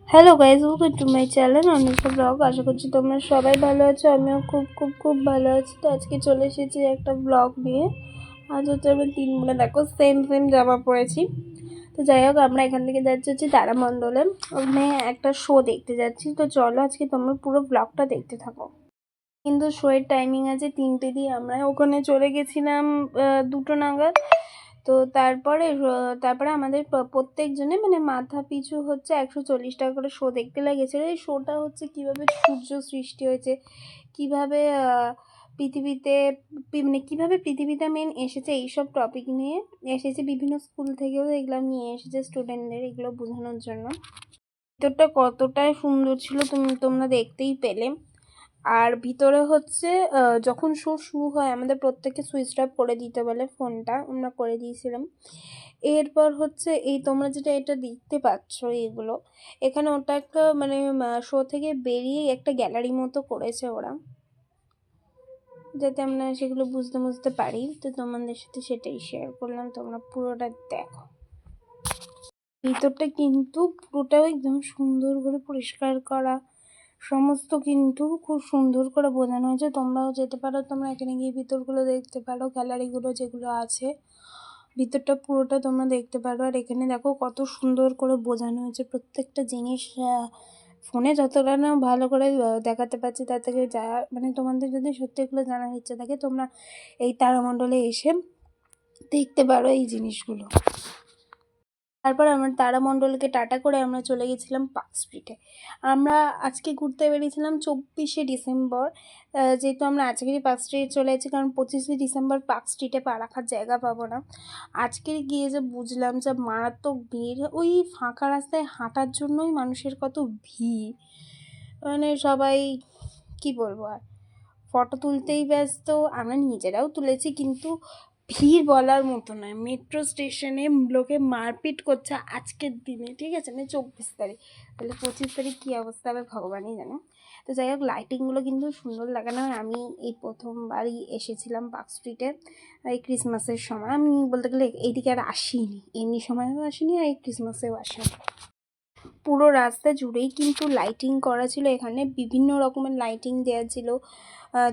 Hello guys, welcome to my channel Anika blog. আশা করছি তোমরা সবাই ভালো আছো। আমিও খুব খুব খুব ভালো আছি। তো আজকে চলে এসেছি একটা ব্লগ নিয়ে। আজ হচ্ছে আমি 3 বোনে দেখো সেম জামা পরেছি। তো যাই হোক, আমরা এখান থেকে যাচ্ছি হচ্ছে তারামণ্ডলে। ওখানে একটা শো দেখতে যাচ্ছি। তো চলো আজকে তোমরা পুরো ব্লগটা দেখতে থাকো। কিন্তু শোয়ের টাইমিং আছে 3টে দিয়ে। আমরা ওখানে চলে গেছিলাম 2টো নাগাদ। তো তারপরে আমাদের প্রত্যেকজনে মানে মাথা পিছু হচ্ছে 140 টাকা করে শো দেখতে লেগেছিল। এই শোটা হচ্ছে কীভাবে সূর্য সৃষ্টি হয়েছে, কীভাবে পৃথিবীতে মানে কীভাবে পৃথিবীটা মেন এসেছে, এইসব টপিক নিয়ে এসেছে। বিভিন্ন স্কুল থেকেও এগুলো নিয়ে এসেছে স্টুডেন্টদের, এগুলো বোঝানোর জন্য। ভিতরটা কতটাই সুন্দর ছিল তোমরা দেখতেই পেলে। আর ভিতরে হচ্ছে যখন শো শুরু হয় আমাদের প্রত্যেককে সুইচ অফ করে দিতে বলে ফোনটা, আমরা করে দিয়েছিলাম। এরপর হচ্ছে এই তোমরা যেটা এটা দেখতে পাচ্ছ এগুলো, এখানে ওটা একটা মানে শো থেকে বেরিয়ে একটা গ্যালারি মতো করেছে ওরা, যাতে আমরা সেগুলো বুঝতে পারি। তো তোমাদের সাথে সেটাই শেয়ার করলাম, তোমরা পুরোটা দেখো। ভিতরটা কিন্তু পুরোটাও একদম সুন্দর করে পরিষ্কার করা, সমস্ত কিন্তু খুব সুন্দর করে বোঝানো হয়েছে। তোমরাও যেতে পারো, তোমরা এখানে গিয়ে ভিতরগুলো দেখতে পারো, গ্যালারিগুলো যেগুলো আছে ভিতরটা পুরোটা তোমরা দেখতে পারো। আর এখানে দেখো কত সুন্দর করে বোঝানো হয়েছে প্রত্যেকটা জিনিস। ফোনে যতটা না ভালো করে দেখাতে পারছি তার থেকে যা মানে তোমাদের যদি সত্যি এগুলো জানার ইচ্ছা থাকে তোমরা এই তারামণ্ডলে এসে দেখতে পারো এই জিনিসগুলো। তারপর আমরা তারামণ্ডলকে টাটা করে আমরা চলে গেছিলাম পার্ক স্ট্রিটে। আমরা আজকে ঘুরতে বেরিয়েছিলাম 24শে ডিসেম্বর। যেহেতু আমরা আজকেরই পার্ক স্ট্রিটে চলে এসেছি, কারণ 25শে ডিসেম্বর পার্ক স্ট্রিটে পা রাখার জায়গা পাবো না। আজকে গিয়ে যে বুঝলাম যে মারাত্মক ভিড়, ওই ফাঁকা রাস্তায় হাঁটার জন্যই মানুষের কত ভিড়। মানে সবাই কি বলবো আর, ফটো তুলতেই ব্যস্ত। আমরা নিজেরাও তুলেছি, কিন্তু ভিড় বলার মতো নয়। মেট্রো স্টেশনে লোকে মারপিট করছে আজকের দিনে, ঠিক আছে, মানে 24 তারিখ। তাহলে 25 তারিখ কী অবস্থা হবে ভগবানই জানে। তো যাই হোক, লাইটিংগুলো কিন্তু সুন্দর লাগানো হয়। আমি এই প্রথমবারই এসেছিলাম পার্ক স্ট্রিটে এই ক্রিসমাসের সময়। আমি বলতে গেলে এইদিকে আর আসিনি, এমনি সময়ও আসিনি আর এই ক্রিসমাসেও আসিনি। পুরো রাস্তা জুড়েই কিন্তু লাইটিং করা ছিল, এখানে বিভিন্ন রকমের লাইটিং দেওয়া ছিল।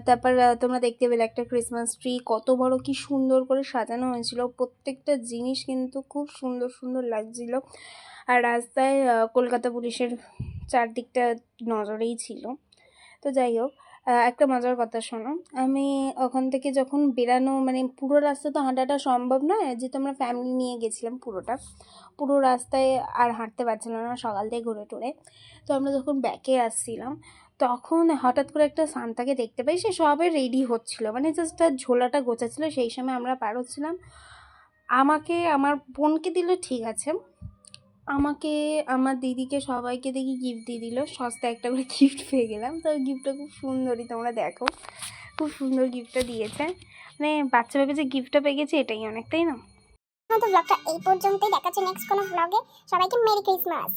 তারপর তোমরা দেখতে পেলে একটা ক্রিসমাস ট্রি কত বড়, কি সুন্দর করে সাজানো হয়েছিল। প্রত্যেকটা জিনিস কিন্তু খুব সুন্দর সুন্দর লাগছিল। আর রাস্তায় কলকাতা পুলিশের চারদিকটা নজরেই ছিল। তো যাই হোক, একটা মজার কথা শোনো। আমি ওখান থেকে যখন বেরানো মানে পুরো রাস্তা তো হাঁটাটা সম্ভব নয়, যেহেতু আমরা ফ্যামিলি নিয়ে গেছিলাম। পুরো রাস্তায় আর হাঁটতে পারছিলাম না সকাল থেকে ঘুরে টুরে। তো আমরা যখন ব্যাকে আসছিলাম তখন হঠাৎ করে একটা সান্তাকে দেখতে পাই, সে সবে রেডি হচ্ছিল, মানে জাস্ট তার ঝোলাটা গোছাচ্ছিল। সেই সময় আমরা পার হচ্ছিলাম। আমাকে আমার বোনকে দিল ঠিক আছে, আমাকে আমার দিদিকে সবাইকে দেখি গিফট দিয়ে দিল। সস্তায় একটা করে গিফট পেয়ে গেলাম। তো গিফটটা খুব সুন্দরই, তোমরা দেখো খুব সুন্দর গিফটটা দিয়েছে। মানে বাচ্চা ভেবে যে গিফটটা পেয়ে গেছে, এটাই অনেক, তাই না? তো ব্লগটা এই পর্যন্তই, দেখা হচ্ছে নেক্সট কোনো ব্লগে। সবাইকে মেরি ক্রিসমাস।